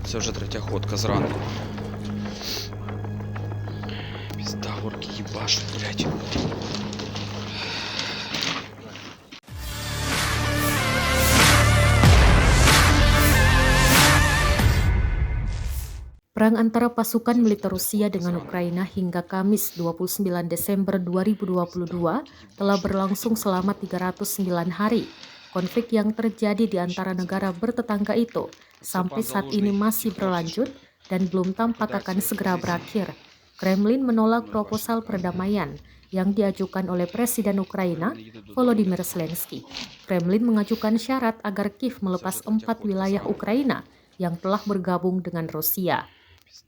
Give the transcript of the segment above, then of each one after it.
Це вже третя ходка зранку. Пізда, горки їбашуть, блядь. Perang antara pasukan militer Rusia dengan Ukraina hingga Kamis 29 Desember 2022 telah berlangsung selama 309 hari. Konflik yang terjadi di antara negara bertetangga itu sampai saat ini masih berlanjut dan belum tampak akan segera berakhir. Kremlin menolak proposal perdamaian yang diajukan oleh Presiden Ukraina, Volodymyr Zelensky. Kremlin mengajukan syarat agar Kiev melepas 4 wilayah Ukraina yang telah bergabung dengan Rusia.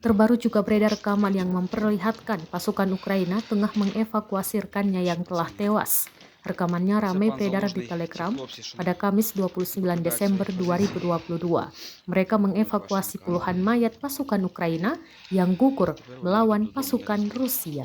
Terbaru juga beredar rekaman yang memperlihatkan pasukan Ukraina tengah mengevakuasi rekannya yang telah tewas. Rekamannya ramai beredar di Telegram pada Kamis 29 Desember 2022. Mereka mengevakuasi puluhan mayat pasukan Ukraina yang gugur melawan pasukan Rusia.